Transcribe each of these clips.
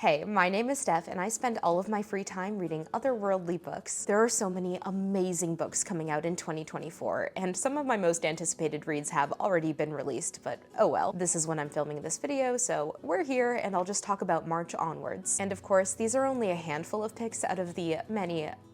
Hey, my name is Steph, and I spend all of my free time reading otherworldly books. There are so many amazing books coming out in 2024, and some of my most anticipated reads have already been released, but oh well. This is when I'm filming this video, so we're here, and I'll just talk about March onwards. And of course, these are only a handful of picks out of the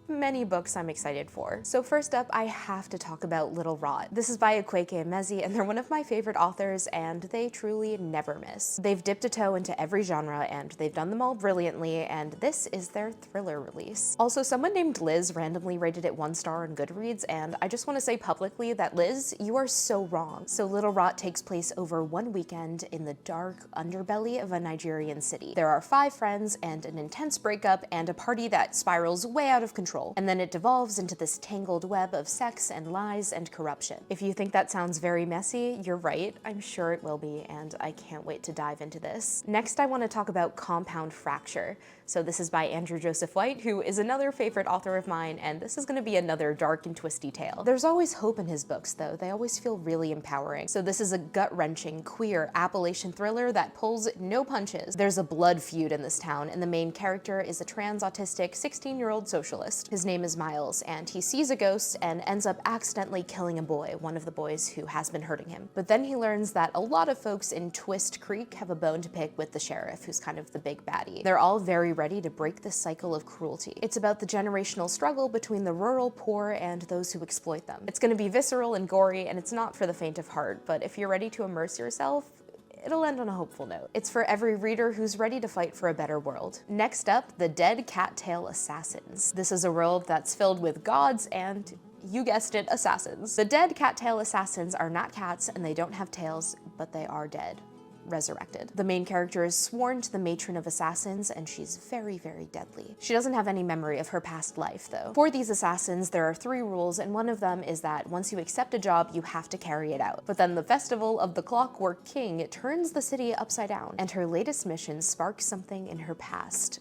many books I'm excited for. So first up, I have to talk about Little Rot. This is by Akwaeke and Emezi, and they're one of my favorite authors, and they truly never miss. They've dipped a toe into every genre, and they've done them all brilliantly, and this is their thriller release. Also, someone named Liz randomly rated it 1 star on Goodreads, and I just want to say publicly that Liz, you are so wrong. So Little Rot takes place over one weekend in the dark underbelly of a Nigerian city. There are 5 friends and an intense breakup and a party that spirals way out of control. And then it devolves into this tangled web of sex and lies and corruption. If you think that sounds very messy, you're right. I'm sure it will be, and I can't wait to dive into this. Next, I want to talk about Compound Fracture. So this is by Andrew Joseph White, who is another favorite author of mine, and this is going to be another dark and twisty tale. There's always hope in his books, though. They always feel really empowering. So this is a gut-wrenching, queer Appalachian thriller that pulls no punches. There's a blood feud in this town, and the main character is a trans-autistic 16-year-old socialist. His name is Miles, and he sees a ghost and ends up accidentally killing a boy, one of the boys who has been hurting him. But then he learns that a lot of folks in Twist Creek have a bone to pick with the sheriff, who's kind of the big baddie. They're all very ready to break this cycle of cruelty. It's about the generational struggle between the rural poor and those who exploit them. It's gonna be visceral and gory, and it's not for the faint of heart, but if you're ready to immerse yourself, it'll end on a hopeful note. It's for every reader who's ready to fight for a better world. Next up, The Dead Cattail Assassins. This is a world that's filled with gods and, you guessed it, assassins. The Dead Cattail Assassins are not cats and they don't have tails, but they are dead. Resurrected. The main character is sworn to the matron of assassins, and she's very deadly. She doesn't have any memory of her past life, though. For these assassins, there are 3 rules, and one of them is that once you accept a job, you have to carry it out. But then the festival of the Clockwork King turns the city upside down, and her latest mission sparks something in her past.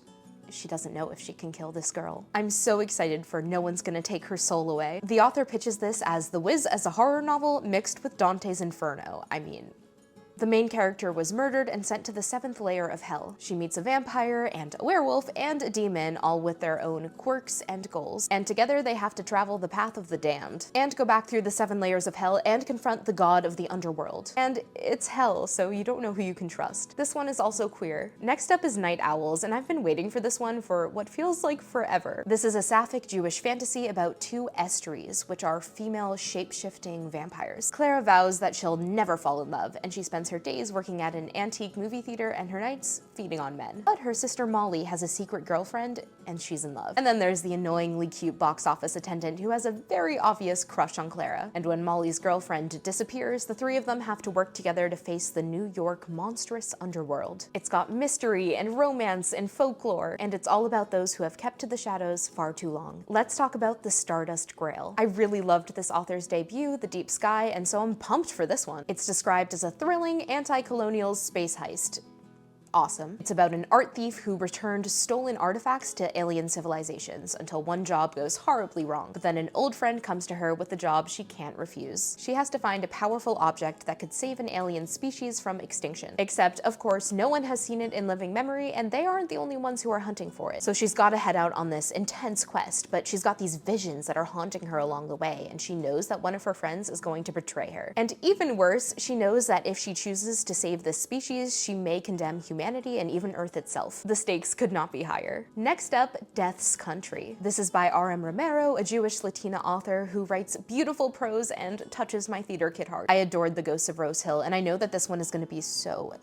She doesn't know if she can kill this girl. I'm so excited for No One's Gonna Take Her Soul Away. The author pitches this as The Wiz as a horror novel mixed with Dante's Inferno. I mean, the main character was murdered and sent to the 7th layer of hell. She meets a vampire and a werewolf and a demon, all with their own quirks and goals. And together they have to travel the path of the damned, and go back through the 7 layers of hell and confront the god of the underworld. And it's hell, so you don't know who you can trust. This one is also queer. Next up is Night Owls, and I've been waiting for this one for what feels like forever. This is a sapphic Jewish fantasy about 2 Estries, which are female shape-shifting vampires. Clara vows that she'll never fall in love, and she spends her days working at an antique movie theater and her nights feeding on men. But her sister Molly has a secret girlfriend, and she's in love. And then there's the annoyingly cute box office attendant who has a very obvious crush on Clara. And when Molly's girlfriend disappears, the 3 of them have to work together to face the New York monstrous underworld. It's got mystery and romance and folklore, and it's all about those who have kept to the shadows far too long. Let's talk about the Stardust Grail. I really loved this author's debut, The Deep Sky, and so I'm pumped for this one. It's described as a thrilling anti-colonial space heist. Awesome. It's about an art thief who returned stolen artifacts to alien civilizations until one job goes horribly wrong. But then an old friend comes to her with a job she can't refuse. She has to find a powerful object that could save an alien species from extinction. Except, of course, no one has seen it in living memory, and they aren't the only ones who are hunting for it. So she's got to head out on this intense quest, but she's got these visions that are haunting her along the way, and she knows that one of her friends is going to betray her. And even worse, she knows that if she chooses to save this species, she may condemn humanity and even Earth itself. The stakes could not be higher. Next up, Death's Country. This is by R.M. Romero, a Jewish Latina author who writes beautiful prose and touches my theater kid heart. I adored The Ghosts of Rose Hill, and I know that this one is going to be so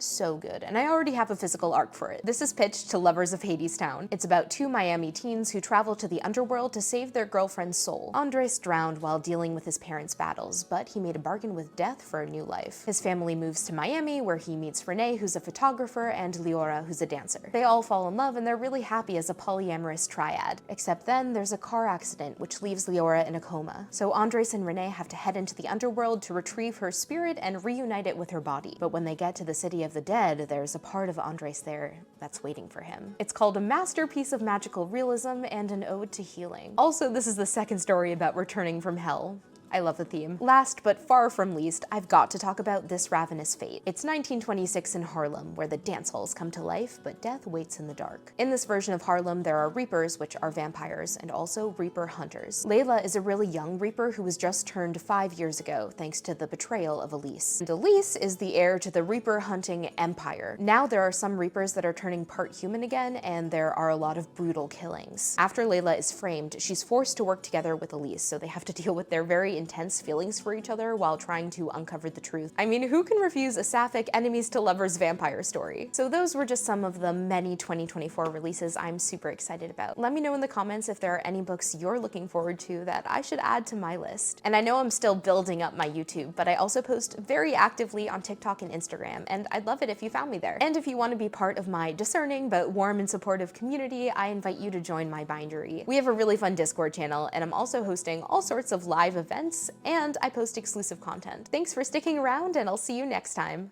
good, and I already have a physical arc for it. This is pitched to lovers of Hadestown. It's about 2 Miami teens who travel to the underworld to save their girlfriend's soul. Andres drowned while dealing with his parents' battles, but he made a bargain with death for a new life. His family moves to Miami, where he meets Renee, who's a photographer, and Leora, who's a dancer. They all fall in love and they're really happy as a polyamorous triad. Except then there's a car accident which leaves Leora in a coma. So Andres and Renee have to head into the underworld to retrieve her spirit and reunite it with her body. But when they get to the city of the dead, there's a part of Andres there that's waiting for him. It's called a masterpiece of magical realism and an ode to healing. Also, this is the second story about returning from hell. I love the theme. Last but far from least, I've got to talk about This Ravenous Fate. It's 1926 in Harlem, where the dance halls come to life, but death waits in the dark. In this version of Harlem, there are Reapers, which are vampires, and also Reaper hunters. Layla is a really young Reaper who was just turned 5 years ago, thanks to the betrayal of Elise. And Elise is the heir to the Reaper hunting empire. Now there are some Reapers that are turning part human again, and there are a lot of brutal killings. After Layla is framed, she's forced to work together with Elise, so they have to deal with their very intense feelings for each other while trying to uncover the truth. I mean, who can refuse a sapphic enemies to lovers vampire story? So those were just some of the many 2024 releases I'm super excited about. Let me know in the comments if there are any books you're looking forward to that I should add to my list. And I know I'm still building up my YouTube, but I also post very actively on TikTok and Instagram, and I'd love it if you found me there. And if you want to be part of my discerning but warm and supportive community, I invite you to join my bindery. We have a really fun Discord channel, and I'm also hosting all sorts of live events, and I post exclusive content. Thanks for sticking around, and I'll see you next time.